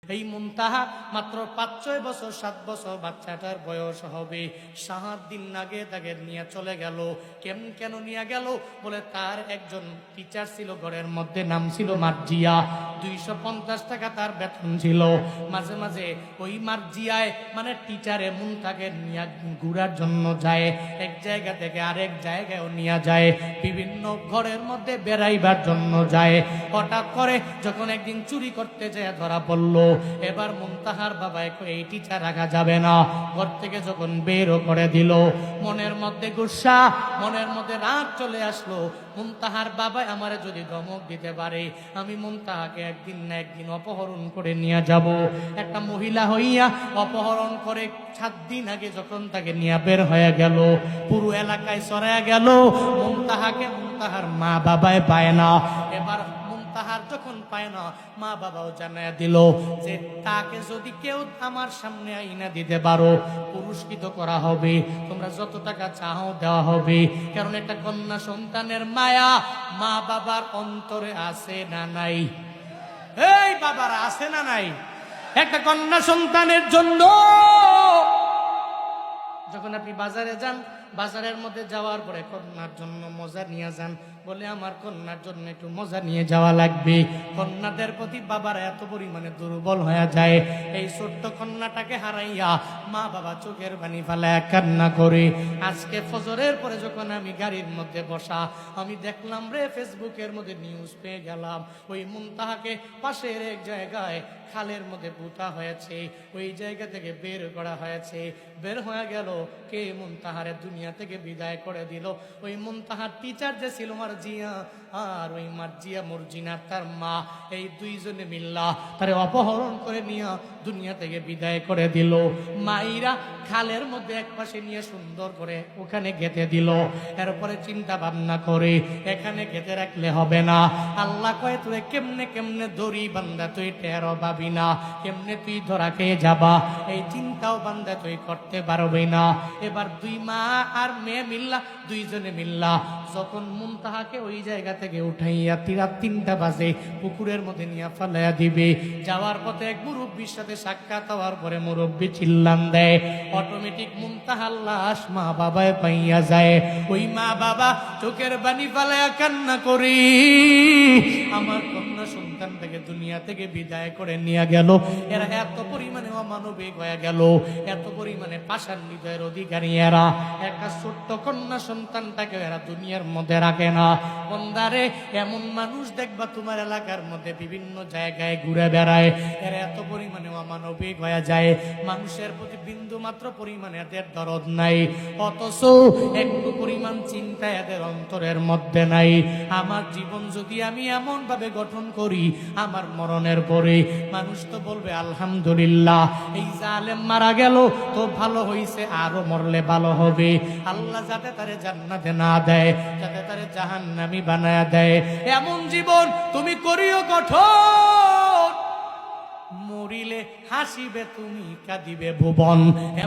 এই মুনতাহা মাত্র ৫-৬ বছর ৭ বছর বাচ্চাটার বয়স হবে। ৭ দিন আগে তাকে নিয়ে চলে গেল। কেন নিয়ে গেল বলে, তার একজন টিচার ছিল ঘরের মধ্যে, নাম ছিল মার্জিয়া। ২৫০ টাকা তার বেতন ছিল। মাঝে মাঝে ওই মার্জিয়ায় মানে টিচারে মুনতাকে নিয়ে ঘুরার জন্য যায়, এক জায়গা থেকে আরেক জায়গায়ও নিয়ে যায়, বিভিন্ন ঘরের মধ্যে বেড়াইবার জন্য যায়। হঠাৎ করে যখন একদিন চুরি করতে যায় ধরা পড়ল, এবার মুনতাহার বাবা এই টিচার রাখা যাবে না, ঘর থেকে যখন বেরও করে দিল, মনের মধ্যে গুসা, মনের মধ্যে রাগ চলে আসলো। মুনতাহার বাবা আমারে যদি ধমক দিতে পারে, আমি মুনতাহাকে একদিন না একদিন অপহরণ করে নিয়ে যাব। একটা মহিলা হইয়া অপহরণ করে ৭ দিন আগে যখন তাকে নিয়ে বের হয়ে গেল, পুরো এলাকায় ছড়ায় গেল। মুনতাহাকে মুনতাহার মা বাবায় পায় না। এবার মুনতাহার যখন পায় না, মা বাবাও জানায় দিল যে তাকে যদি কেউ আমার সামনে আইনা দিতে পারো, পুরস্কৃত করা হবে, তোমরা যত টাকা চাও দেওয়া হবে। কারণ একটা কন্যা সন্তানের মায়া মা বাবার অন্তরে আছে না নাই? এই বাবার আছে না নাই? একটা কন্যা সন্তানের জন্য যখন আপনি বাজারে যান, বাজারের মধ্যে যাওয়ার পরে কন্যার জন্য মজা নিয়ে যান, বলে আমার কন্যার জন্য একটু মজা নিয়ে যাওয়া লাগবে। কন্যাদের প্রতি বাবারা এত পরিমাণে দুর্বল হয়ে যায়, এই ছোট্ট কন্যাটাকে হারাইয়া মা বাবা চোখের পানি ফেলায় কান্না করে। আজকে ফজরের পরে যখন আমি গাড়ির মধ্যে বসা, আমি দেখলাম রে ফেসবুকের মধ্যে নিউজ পেয়ে গেলাম, ওই মুনতাহাকে পাশের এক জায়গায় খালের মধ্যে পুঁতা হয়েছে, ওই জায়গা থেকে বের করা হয়েছে। বের হয়ে গেল, কে মুনতাহারে দুনিয়া থেকে বিদায় করে দিল? ওই মুনতাহার টিচার যে ছিল মার্জিয়া, আর ওই মার্জিয়া মর্জিনা তার মা, এই দুইজনে মিল্লা তারে অপহরণ করে নিয়ে দুনিয়া থেকে বিদায় করে দিল। মাইরা খালের মধ্যে এক পাশে নিয়ে সুন্দর করে ওখানে গেঁথে দিল। এরপরে চিন্তা ভাবনা করে, এখানে গেঁথে রাখলে হবে না। আল্লাহ কয় তুই কেমনে কেমনে দড়ি বান্দা তুই টেরো পাবি না, কেমনে তুই ধরা খেয়ে যাবা, এই চিন্তাও বান্দা তুই করতে পারবি না। এবার দুই মা আর মেয়ে মিল্লা, দুইজনে মিল্লা যখন মুনতাহাকে ওই জায়গা থেকে উঠাইয়া রাত ৩টা বাজে পুকুরের মধ্যে নিয়ে ফেলাইয়া দিবে, যাওয়ার পথে এক মুরব্বীর সাথে সাক্ষাৎ হওয়ার পরে মুরব্বী চিল্লান দেয়, অটোমেটিক মুনতাহার লাশ মা বাবায় পাইয়া যায়। ওই মা বাবা চোখের বানি ফেলাইয়া কান্না করি, আমার কন্যা সন্তানটাকে দুনিয়া থেকে বিদায় করে নিয়ে গেল। এরা এত পরিমাণে অমানবিক হয়ে গেল, এত পরিমাণে পাষাণ হৃদয়ের অধিকারী এরা, একটা ছোট্ট কন্যা সন্তানটাকে এরা দুনিয়ার মধ্যে রাখে না। বন্দারে, এমন মানুষ দেখবা তোমার এলাকার মধ্যে বিভিন্ন জায়গায় ঘুরে বেড়ায়, এরা এত পরিমাণে অমানবিক হয়ে যায়, মানুষের প্রতি বিন্দু মাত্র পরিমাণে এদের দরদ নাই, অথচ একটু পরিমাণ চিন্তা এদের অন্তরের মধ্যে নাই। আমার জীবন যদি আমি এমন ভাবে গঠন করি, আমার মরণের পরে মানুষ তো বলবে আলহামদুলিল্লাহ, এই জালেম মারা গেল তো ভালো হইছে, আরো মরলে ভালো হবে। আল্লাহ যাতে তারে জান্নাতে না দেয়, যাতে তারে জাহান্নামী বানায়া দেয়, এমন জীবন তুমি করিও গঠন। মরিলে হাসিবে তুমি, কাঁদিবে ভুবন।